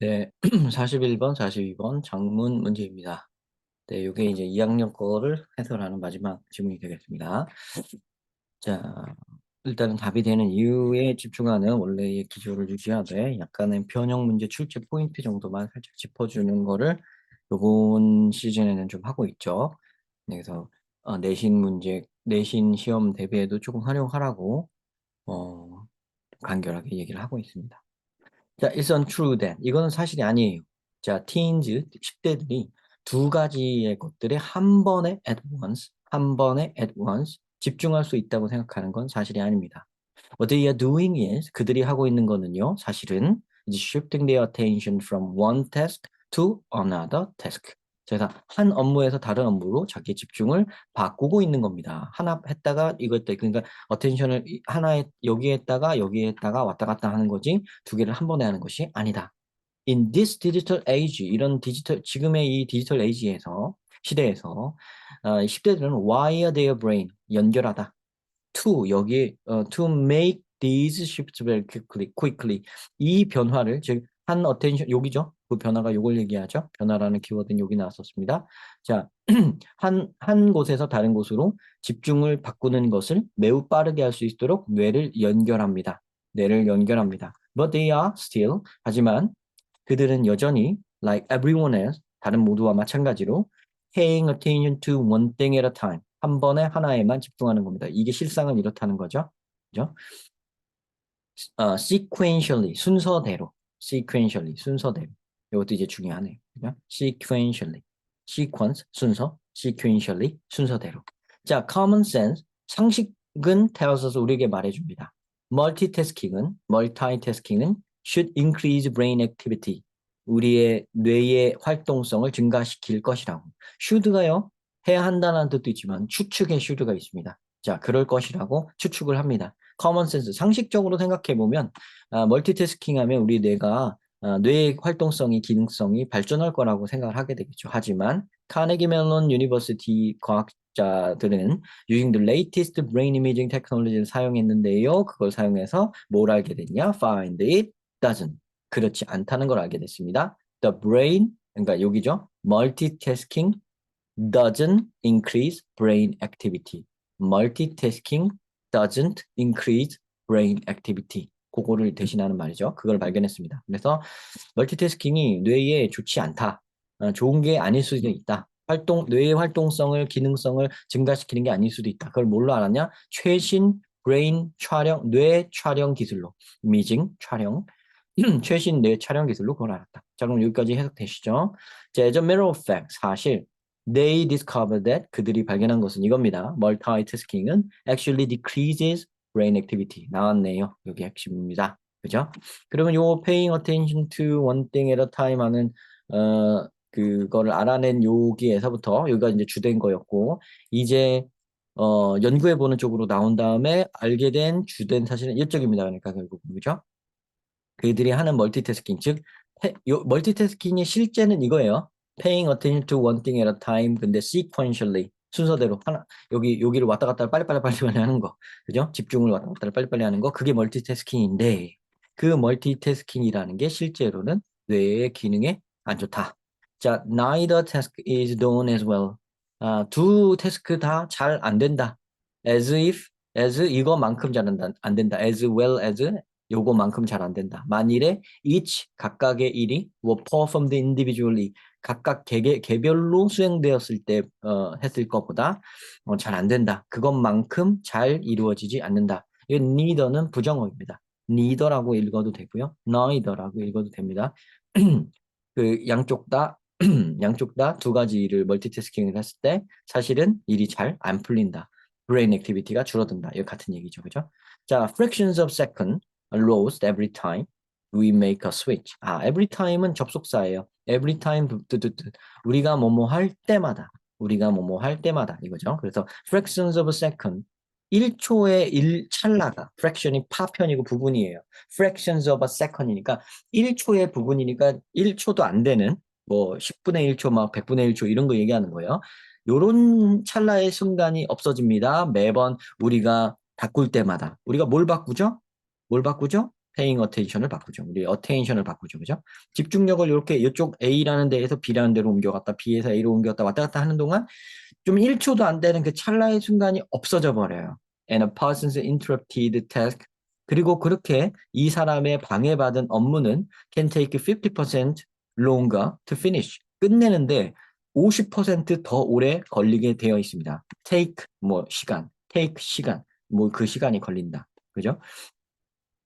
네, 41번, 42번 장문 문제입니다. 네, 요게 이제 2학년 거를 해설하는 마지막 질문이 되겠습니다. 자, 일단은 답이 되는 이유에 집중하는 원래의 기조를 유지하되 약간의 변형 문제 출제 포인트 정도만 살짝 짚어주는 거를 요번 시즌에는 좀 하고 있죠. 네, 그래서 내신 문제, 내신 시험 대비에도 조금 활용하라고 간결하게 얘기를 하고 있습니다. 자, it's untrue that. 이거는 사실이 아니에요. 자, teens, 10대들이 두 가지의 것들에 한 번에 at once, 한 번에 at once 집중할 수 있다고 생각하는 건 사실이 아닙니다. What they are doing is, 그들이 하고 있는 거는요, 사실은 is shifting their attention from one task to another task. 그래서 한 업무에서 다른 업무로 자기 집중을 바꾸고 있는 겁니다. 하나 했다가 이거 했다. 그러니까 어텐션을 하나에 여기에 했다가 여기에 했다가 왔다 갔다 하는 거지 두 개를 한 번에 하는 것이 아니다. In this digital age, 이런 디지털 지금의 이 디지털 에이지에서 시대에서 10대들은 wire their brain 연결하다. To 여기에 to make these shifts very quickly 이 변화를 즉 한 어텐션 여기죠. 그 변화가 요걸 얘기하죠. 변화라는 키워드는 여기 나왔었습니다. 자, 한 곳에서 다른 곳으로 집중을 바꾸는 것을 매우 빠르게 할 수 있도록 뇌를 연결합니다. 뇌를 연결합니다. But they are still 하지만 그들은 여전히 like everyone else 다른 모두와 마찬가지로 paying attention to one thing at a time 한 번에 하나에만 집중하는 겁니다. 이게 실상은 이렇다는 거죠. 그죠? sequentially 순서대로 이것도 이제 중요하네요. 그죠? sequentially sequence 순서 sequentially 순서대로. 자, common sense 상식은 tells us 우리에게 말해줍니다. multitasking은 should increase brain activity 우리의 뇌의 활동성을 증가시킬 것이라고. should가요 해야 한다는 뜻도 있지만 추측의 should가 있습니다. 자, 그럴 것이라고 추측을 합니다. 커먼 센스 상식적으로 생각해 보면 멀티태스킹 하면 우리 뇌가 뇌의 활동성이 기능성이 발전할 거라고 생각을 하게 되겠죠. 하지만 카네기 멜론 유니버시티 과학자들은 using the latest brain imaging technology를 사용했는데요. 그걸 사용해서 뭘 알게 됐냐? Find it doesn't. 그렇지 않다는 걸 알게 됐습니다. The brain 그러니까 여기죠. Multitasking doesn't increase brain activity. Multitasking doesn't increase brain activity. 그거를 대신하는 말이죠. 그걸 발견했습니다. 그래서 멀티태스킹이 뇌에 좋지 않다. 좋은 게 아닐 수도 있다. 뇌의 활동성을, 기능성을 증가시키는 게 아닐 수도 있다. 그걸 뭘로 알았냐? 최신 뇌 촬영 기술로. 이미징 촬영. 최신 뇌 촬영 기술로 그걸 알았다. 자, 그럼 여기까지 해석되시죠? 자, as a matter of fact, 사실 they discovered that 그들이 발견한 것은 이겁니다. multitasking은 actually decreases brain activity. 나왔네요. 여기 핵심입니다. 그죠? 그러면 요 paying attention to one thing at a time 하는 그거를 알아낸 여기에서부터 여기가 이제 주된 거였고 이제 연구해 보는 쪽으로 나온 다음에 알게 된 주된 사실은 이쪽입니다. 그러니까 결국 그죠? 그들이 하는 멀티태스킹 즉 멀티태스킹의 실제는 이거예요. paying attention to one thing at a time 근데 sequentially 순서대로 하나 여기를 왔다 갔다 빨리빨리 하는 거 그죠? 집중을 왔다 갔다 빨리빨리 하는 거 그게 멀티태스킹인데 그 멀티태스킹이라는 게 실제로는 뇌의 기능에 안 좋다. 자, neither task is done as well. 두 태스크 다 잘 안 된다. as 이거만큼 잘 안 된다. as well as 요거만큼 잘 안 된다. 만일에 each 각각의 일이 were performed individually 각각 개별로 수행되었을 때 했을 것보다 잘 안 된다. 그것만큼 잘 이루어지지 않는다. 이 neither는 부정어입니다. neither라고 읽어도 되고요. neither라고 읽어도 됩니다. 그 양쪽 다 양쪽 다 두 가지 일을 멀티태스킹을 했을 때 사실은 일이 잘 안 풀린다. brain activity가 줄어든다. 이거 같은 얘기죠. 그죠? 자, fractions of second lost every time we make a switch. every time은 접속사예요. every time 우리가 뭐뭐 할 때마다 우리가 뭐뭐 할 때마다 이거죠. 그래서 fractions of a second 1초의 1찰나가 fraction이 파편이고 부분이에요. fractions of a second이니까 1초의 부분이니까 1초도 안 되는 뭐 10분의 1초 막 100분의 1초 이런 거 얘기하는 거예요. 요런 찰나의 순간이 없어집니다. 매번 우리가 바꿀 때마다 우리가 뭘 바꾸죠? 뭘 바꾸죠? paying attention을 바꾸죠. 우리 attention을 바꾸죠. 그죠? 집중력을 이렇게 이쪽 A라는 데에서 B라는 데로 옮겨갔다, B에서 A로 옮겨갔다 왔다 갔다 하는 동안 좀 1초도 안 되는 그 찰나의 순간이 없어져 버려요. And a person's interrupted task. 그리고 그렇게 이 사람의 방해받은 업무는 can take 50% longer to finish. 끝내는데 50%더 오래 걸리게 되어 있습니다. take 뭐 시간, take 시간, 뭐 그 시간이 걸린다. 그죠?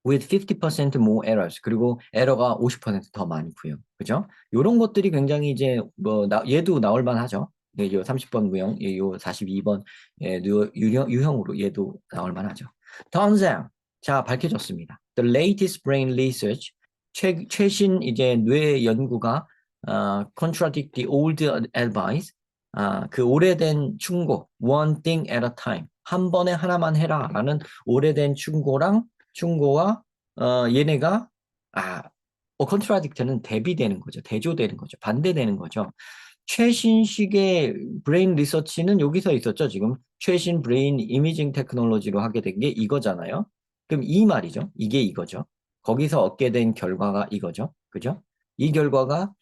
with 50% more errors. 그리고 에러가 50%더 많고요. 그죠? 요런 것들이 굉장히 이제 뭐 얘도 나올 만하죠. 네, 요 30번 무형, 요 42번 유형으로 얘도 나올 만하죠. Turns out, 자 밝혀졌습니다. The latest brain research, 최신 이제 뇌 연구가 contradict the old advice, 그 오래된 충고, one thing at a time, 한 번에 하나만 해라라는 오래된 충고와 얘네가 contradict는 대비되는 거죠. 대조되는 거죠. 반대되는 거죠. 최신식의 브레인 리서치는 여기서 있었죠. 지금 최신 브레인 이미징 테크놀로지로 하게 된 게 이거잖아요. 그럼 이 말이죠. 이게 이거죠. 거기서 얻게 된 결과가 이거죠. 그죠? 이 결과가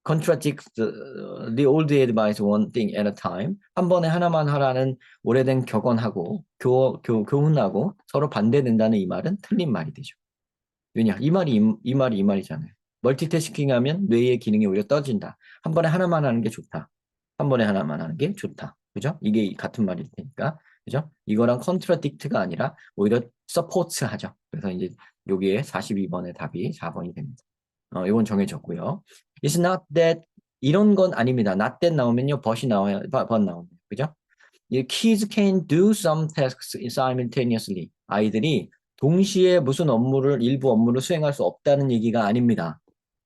contradict the old advice one thing at a time. 한 번에 하나만 하라는 오래된 격언하고 교훈하고 서로 반대된다는 이 말은 틀린 말이 되죠. 왜냐? 이 말이잖아요. 멀티태스킹하면 뇌의 기능이 오히려 떨어진다. 한 번에 하나만 하는 게 좋다. 한 번에 하나만 하는 게 좋다. 그죠? 이게 같은 말일 테니까. 그죠? 이거랑 contradict가 아니라 오히려 supports 하죠. 그래서 이제 여기에 42번의 답이 4번이 됩니다. 이건 정해졌고요. It's not that 이런 건 아닙니다. not that 나오면요, but이 나와요. but 나옵니다. 그죠? Kids can do some tasks simultaneously. 아이들이 동시에 무슨 일부 업무를 수행할 수 없다는 얘기가 아닙니다.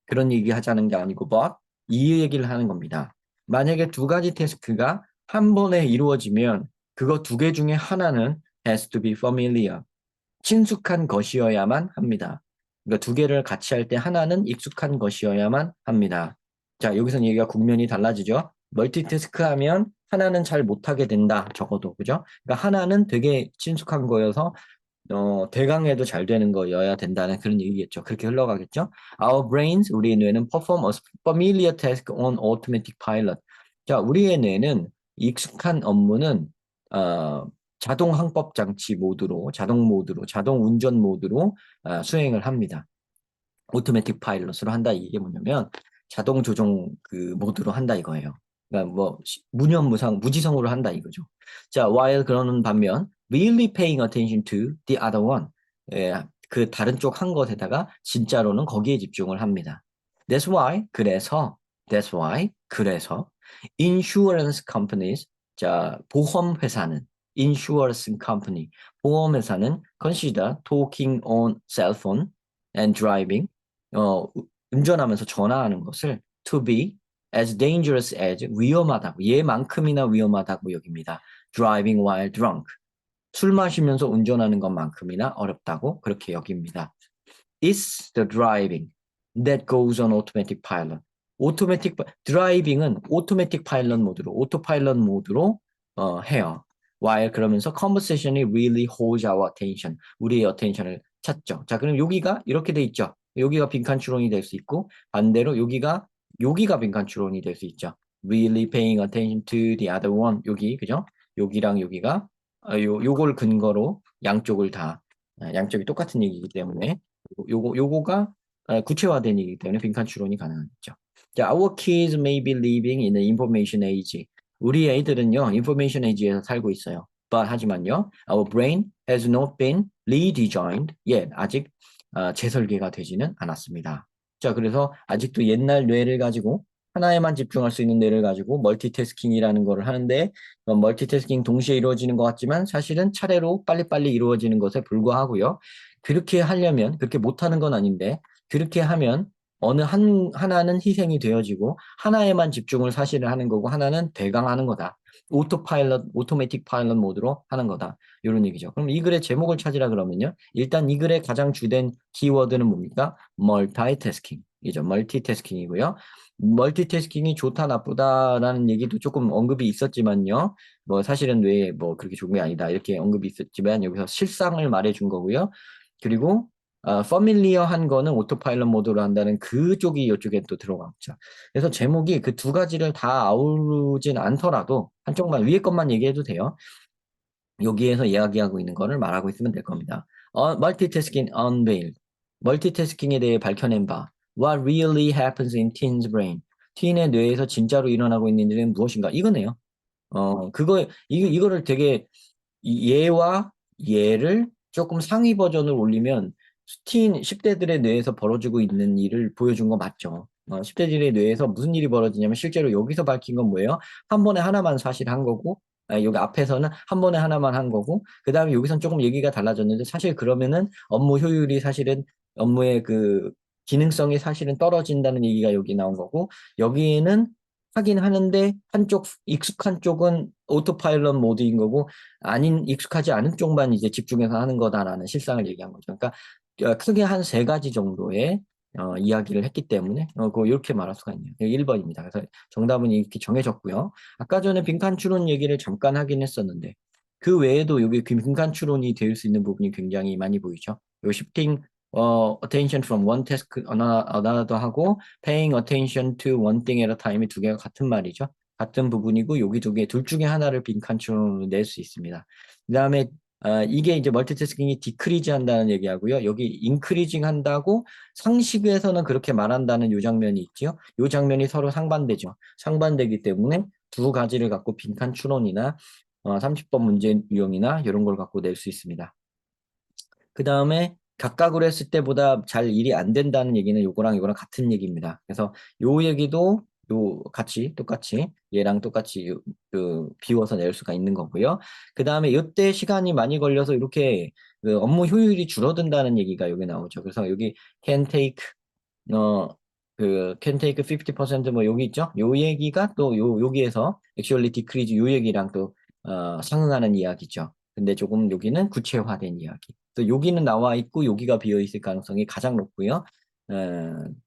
그런 얘기 하자는 게 아니고, but 이 얘기를 하는 겁니다. 만약에 두 가지 태스크가 한 번에 이루어지면 그거 두 개 중에 하나는 has to be familiar. 친숙한 것이어야만 합니다. 그러니까 두 개를 같이 할 때 하나는 익숙한 것이어야만 합니다. 자, 여기서는 얘기가 국면이 달라지죠. 멀티태스크 하면 하나는 잘 못하게 된다. 적어도. 그죠? 그러니까 하나는 되게 친숙한 거여서 대강해도 잘 되는 거여야 된다는 그런 얘기겠죠. 그렇게 흘러가겠죠. Our brains, 우리의 뇌는 perform a familiar task on automatic pilot. 자, 우리의 뇌는 익숙한 업무는 자동 항법 장치 모드로, 자동 운전 모드로 수행을 합니다. 오토매틱 파일럿으로 한다. 이게 뭐냐면 자동 조종 그 모드로 한다 이거예요. 그러니까 뭐 무념무상 무지성으로 한다 이거죠. 자, while 그러는 반면 really paying attention to the other one. 그 다른 쪽 한 것에다가 진짜로는 거기에 집중을 합니다. That's why 그래서 insurance companies, 자, 보험 회사는 insurance company, 보험 회사는 consider talking on cell phone and driving, 운전하면서 전화하는 것을 to be as dangerous as, 위험하다고, 얘만큼이나 위험하다고 여깁니다. driving while drunk, 술 마시면서 운전하는 것만큼이나 어렵다고 그렇게 여깁니다. It's the driving that goes on automatic pilot. 드라이빙은 오토매틱 파일럿 모드로, 오토파일럿 모드로 해요. while 그러면서 conversation이 really holds our attention. 우리의 attention을 찾죠. 자, 그럼 여기가 이렇게 돼 있죠. 여기가 빈칸 추론이 될 수 있고, 반대로 여기가 빈칸 추론이 될 수 있죠. really paying attention to the other one. 여기, 그죠? 여기랑 여기가 요걸 근거로 양쪽이 똑같은 얘기이기 때문에 요거가 구체화된 얘기이기 때문에 빈칸 추론이 가능하겠죠. 자, our kids may be living in the information age. 우리 애들은요, information age에서 살고 있어요. But 하지만요, our brain has not been redesigned yet. 아직 재설계가 되지는 않았습니다. 자, 그래서 아직도 옛날 뇌를 가지고 하나에만 집중할 수 있는 뇌를 가지고 멀티태스킹이라는 거를 하는데, 멀티태스킹 동시에 이루어지는 것 같지만 사실은 차례로 빨리빨리 이루어지는 것에 불과하고요. 그렇게 하려면, 그렇게 못하는 건 아닌데, 그렇게 하면 어느 하나는 희생이 되어지고 하나에만 집중을 사실은 하는 거고 하나는 대강하는 거다. 오토매틱 파일럿 모드로 하는 거다. 이런 얘기죠. 그럼 이 글의 제목을 찾으라 그러면요. 일단 이 글의 가장 주된 키워드는 뭡니까? 멀티태스킹이죠. 멀티태스킹이고요. 멀티태스킹이 좋다 나쁘다라는 얘기도 조금 언급이 있었지만요. 뭐 사실은 왜 뭐 그렇게 좋은 게 아니다. 이렇게 언급이 있었지만 여기서 실상을 말해 준 거고요. 그리고 familiar한 거는 오토파일럿 모드로 한다는 그쪽이 이쪽에 또 들어가죠. 그래서 제목이 그 두 가지를 다 아우르진 않더라도 한쪽만 위에 것만 얘기해도 돼요. 여기에서 이야기하고 있는 거를 말하고 있으면 될 겁니다. Multitasking unveiled. 멀티태스킹에 대해 밝혀낸 바. What really happens in teens brain. teen의 뇌에서 진짜로 일어나고 있는 일은 무엇인가? 이거네요. 이거를 되게 얘와 얘를 조금 상위 버전을 올리면 틴 10대들의 뇌에서 벌어지고 있는 일을 보여준 거 맞죠? 10대들의 뇌에서 무슨 일이 벌어지냐면 실제로 여기서 밝힌 건 뭐예요? 한 번에 하나만 사실 한 거고 여기 앞에서는 한 번에 하나만 한 거고 그 다음에 여기선 조금 얘기가 달라졌는데 사실 그러면은 업무 효율이 사실은 업무의 그 기능성이 사실은 떨어진다는 얘기가 여기 나온 거고 여기에는 하긴 하는데 한쪽 익숙한 쪽은 오토파일럿 모드인 거고 아닌 익숙하지 않은 쪽만 이제 집중해서 하는 거다라는 실상을 얘기한 거죠. 그러니까 크게 한 세 가지 정도의 이야기를 했기 때문에 이렇게 말할 수가 있네요. 1번입니다. 그래서 정답은 이렇게 정해졌고요. 아까 전에 빈칸 추론 얘기를 잠깐 하긴 했었는데 그 외에도 여기 빈칸 추론이 될 수 있는 부분이 굉장히 많이 보이죠. 요 shifting attention from one task another 하고 paying attention to one thing at a time이 두 개가 같은 말이죠. 같은 부분이고 여기 두 개 둘 중에 하나를 빈칸 추론으로 낼 수 있습니다. 그 다음에 이게 이제 멀티태스킹이 디크리즈 한다는 얘기하고요. 여기 인크리징 한다고 상식에서는 그렇게 말한다는 요 장면이 있죠. 요 장면이 서로 상반되죠. 상반되기 때문에 두 가지를 갖고 빈칸 추론이나 30번 문제 유형이나 이런 걸 갖고 낼 수 있습니다. 그 다음에 각각으로 했을 때보다 잘 일이 안 된다는 얘기는 요거랑 같은 얘기입니다. 그래서 요 얘기도 똑같이 얘랑 똑같이 비워서 낼 수가 있는 거고요. 그 다음에 이때 시간이 많이 걸려서 이렇게 그 업무 효율이 줄어든다는 얘기가 여기 나오죠. 그래서 여기 can take 어, can take 50%뭐 여기 있죠? 요 얘기가 또 여기에서 actually decrease 요 얘기랑 또 상응하는 이야기죠. 근데 조금 여기는 구체화된 이야기. 또 여기는 나와 있고 여기가 비어 있을 가능성이 가장 높고요.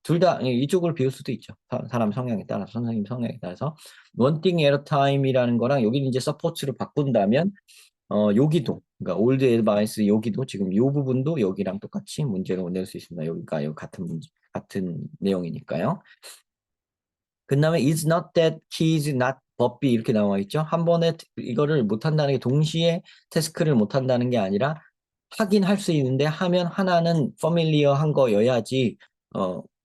둘 다 이쪽을 비울 수도 있죠. 사람 성향에 따라서 선생님 성향에 따라서 one thing at a time이라는 거랑 여기는 이제 support로 바꾼다면 여기도, 그러니까 old advice 여기도 지금 이 부분도 여기랑 똑같이 문제로 낼 수 있습니다. 여기가 여기 같은 문제, 같은 내용이니까요. 그 다음에 is not that he is not 법비 이렇게 나와 있죠. 한 번에 이거를 못한다는 게 동시에 태스크를 못한다는 게 아니라 하긴 할 수 있는데 하면 하나는 familiar한 거여야지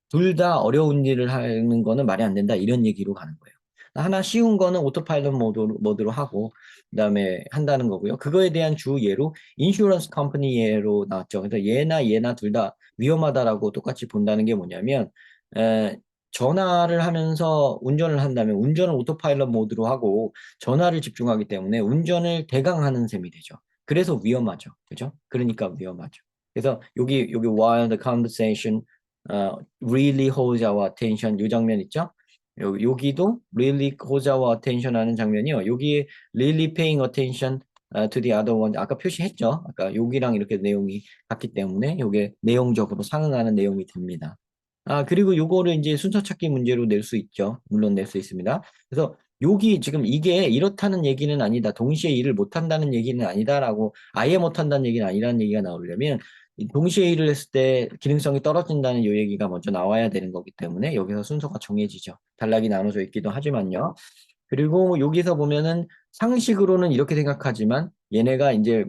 둘 다 어려운 일을 하는 거는 말이 안 된다 이런 얘기로 가는 거예요. 하나 쉬운 거는 오토파일럿 모드로 하고 그다음에 한다는 거고요. 그거에 대한 주 예로 인슈런스 컴퍼니 예로 나왔죠. 그래서 얘나 둘 다 위험하다라고 똑같이 본다는 게 뭐냐면 에, 전화를 하면서 운전을 한다면 운전을 오토파일럿 모드로 하고 전화를 집중하기 때문에 운전을 대강하는 셈이 되죠. 그래서 위험하죠. 그죠? 그러니까 위험하죠. 그래서 여기 while the conversation really holds our attention 이 장면 있죠? 여기도 really holds our attention 하는 장면이요. 여기에 really paying attention to the other one 아까 표시했죠. 아까 여기랑 이렇게 내용이 같기 때문에 이게 내용적으로 상응하는 내용이 됩니다. 그리고 요거를 이제 순서 찾기 문제로 낼 수 있죠. 물론 낼 수 있습니다. 그래서 여기 지금 이게 이렇다는 얘기는 아니다. 동시에 일을 못한다는 얘기는 아니다라고 아예 못한다는 얘기는 아니라는 얘기가 나오려면 동시에 일을 했을 때 기능성이 떨어진다는 이 얘기가 먼저 나와야 되는 거기 때문에 여기서 순서가 정해지죠. 단락이 나눠져 있기도 하지만요. 그리고 여기서 보면은 상식으로는 이렇게 생각하지만 얘네가 이제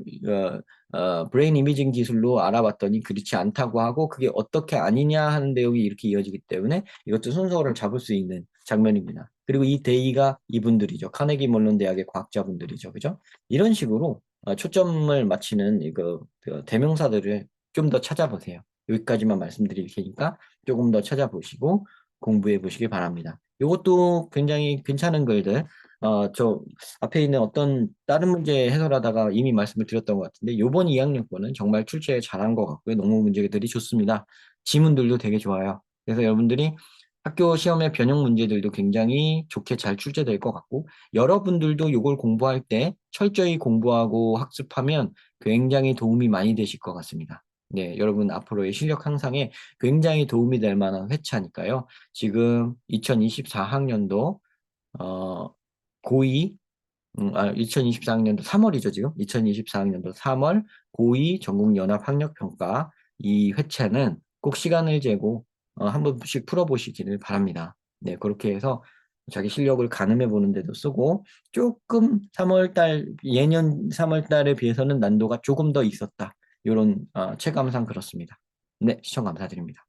브레인 이미징 기술로 알아봤더니 그렇지 않다고 하고 그게 어떻게 아니냐 하는 내용이 이렇게 이어지기 때문에 이것도 순서를 잡을 수 있는 장면입니다. 그리고 이 대의가 이분들이죠. 카네기 멜론 대학의 과학자분들이죠. 그죠? 이런 식으로 초점을 맞추는 그 대명사들을 좀 더 찾아보세요. 여기까지만 말씀드릴 테니까 조금 더 찾아보시고 공부해 보시기 바랍니다. 이것도 굉장히 괜찮은 글들. 저 앞에 있는 어떤 다른 문제 해설하다가 이미 말씀을 드렸던 것 같은데 이번 2학년 거는 정말 출제 잘한 것 같고요. 너무 문제들이 좋습니다. 지문들도 되게 좋아요. 그래서 여러분들이 학교 시험의 변형 문제들도 굉장히 좋게 잘 출제될 것 같고 여러분들도 이걸 공부할 때 철저히 공부하고 학습하면 굉장히 도움이 많이 되실 것 같습니다. 네, 여러분 앞으로의 실력 향상에 굉장히 도움이 될 만한 회차니까요. 지금 2024학년도 고2 2024학년도 3월이죠, 지금. 2024학년도 3월 고2 전국연합학력평가 이 회차는 꼭 시간을 재고 한 번씩 풀어보시기를 바랍니다. 네, 그렇게 해서 자기 실력을 가늠해 보는 데도 쓰고 조금 3월달, 예년 3월달에 비해서는 난도가 조금 더 있었다. 이런 체감상 그렇습니다. 네, 시청 감사드립니다.